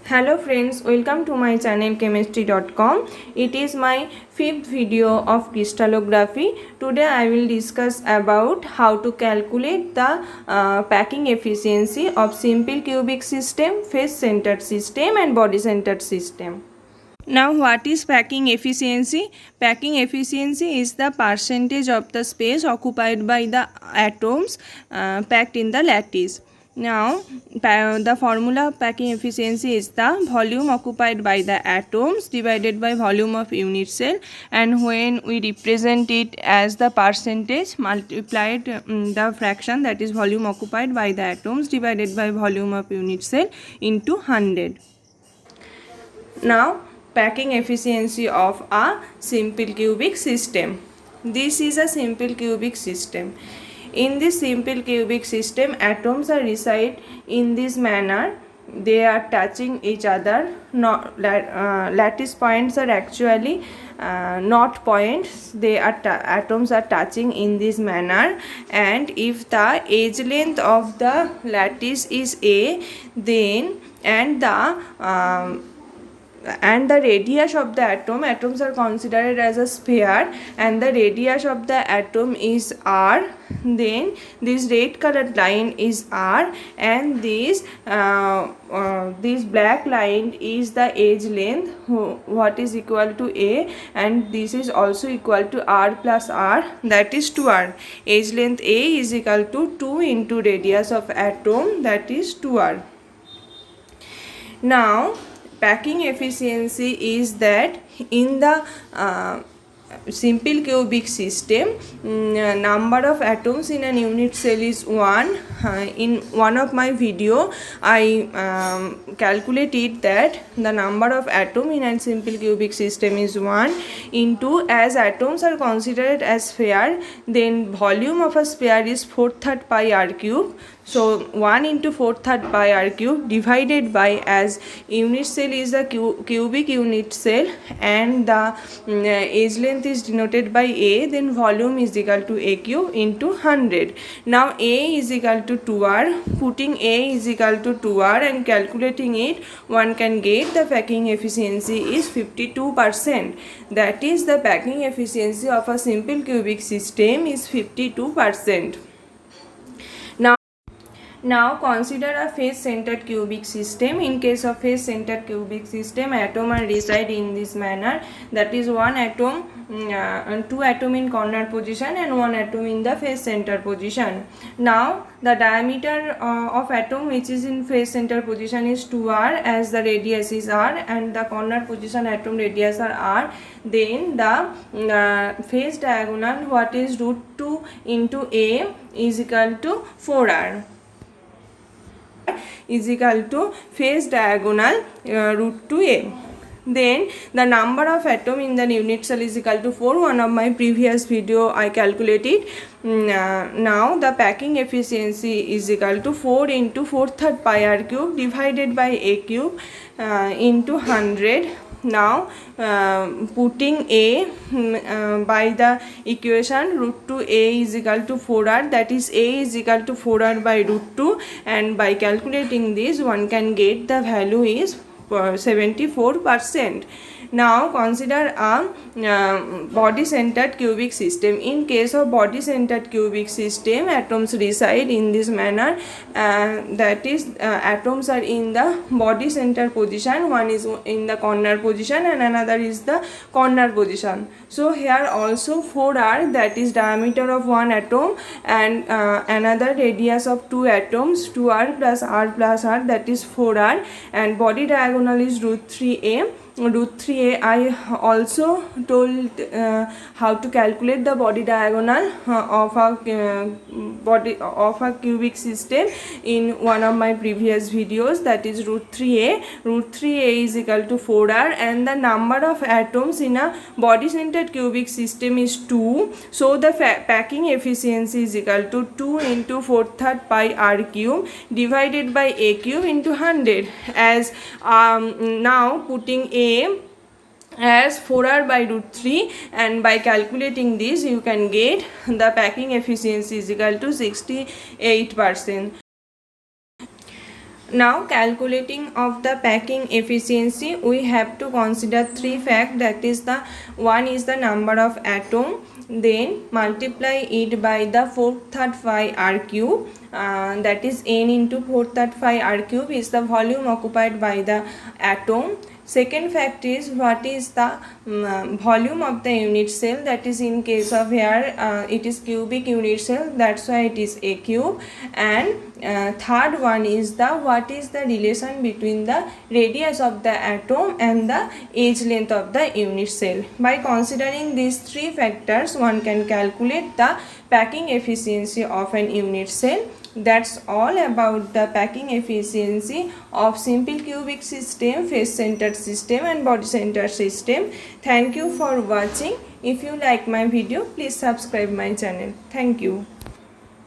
Hello friends, welcome to my channel chemistry.com. It is my fifth video of crystallography. Today I will discuss about how to calculate the packing efficiency of simple cubic system, face centered system and body centered system. Now what is packing efficiency? Packing efficiency is the percentage of the space occupied by the atoms packed in the lattice. Now the formula of packing efficiency is the volume occupied by the atoms divided by volume of unit cell, and when we represent it as the percentage multiplied the fraction, that is volume occupied by the atoms divided by volume of unit cell into 100. Now packing efficiency of a simple cubic system. This is a simple cubic system. In this simple cubic system, atoms are reside in this manner. They are touching each other. Lattice points are actually not points. They are atoms are touching in this manner, and if the edge length of the lattice is A, then and the radius of the atoms are considered as a sphere, and the radius of the atom is r, then this red colored line is r, and this black line is the edge length, what is equal to a, and this is also equal to r plus r, that is 2r. Edge length a is equal to 2 into radius of atom, that is 2r. Now packing efficiency is that in the simple cubic system, number of atoms in an unit cell is 1. In one of my video I calculated that the number of atom in a simple cubic system is 1 into, as atoms are considered as sphere, then volume of a sphere is 4/3 pi r cube. So 1 into 4/3 pi r cube divided by, as unit cell is a cubic unit cell and the edge length is denoted by a, then volume is equal to a cube into 100. Now a is equal to 2r. Putting a is equal to 2r and calculating it, one can get the packing efficiency is 52%. That is, the packing efficiency of a simple cubic system is 52%. Now consider a face-centered cubic system. In case of face-centered cubic system, atom are reside in this manner, that is one atom and two atom in corner position and one atom in the face center position. Now the diameter of atom which is in face center position is 2r, as the radius is r, and the corner position atom radius are r. Then the face diagonal, what is root 2 into a, is equal to 4r, is equal to face diagonal root 2a. Then the number of atom in the unit cell is equal to 4. One of my previous video I calculated. Now the packing efficiency is equal to 4 into 4/3 pi r cube divided by a cube into 100. Now putting a by the equation root 2a is equal to 4r, that is a is equal to 4r by root 2, and by calculating this one can get the value is 74%. Now consider a body centered cubic system. In case of body centered cubic system, atoms reside in this manner, that is atoms are in the body center position, one is in the corner position and another is the corner position. So here also 4r, that is diameter of one atom, and another radius of two atoms, 2r plus r, that is 4r, and body diagonal is root 3a. Root 3a, I also told how to calculate the body diagonal of a cubic system in one of my previous videos, that is root 3a. Root 3a is equal to 4r, and the number of atoms in a body centered cubic system is 2. So the packing efficiency is equal to 2 into 4/3 pi r cube divided by a cube into 100, as now putting a as 4r by root 3, and by calculating this you can get the packing efficiency is equal to 68%. Now calculating of the packing efficiency, we have to consider three facts, that is the one is the number of atom, then multiply it by the 435 r cube, that is n into 435 r cube is the volume occupied by the atom. Second fact is what is the volume of the unit cell, that is in case of here it is cubic unit cell, that's why it is a cube. And third one is the what is the relation between the radius of the atom and the edge length of the unit cell. By considering these three factors, one can calculate the packing efficiency of an unit cell. That's all about the packing efficiency of simple cubic system, face centered system and body centered system. Thank you for watching. If you like my video, please subscribe my channel. Thank you.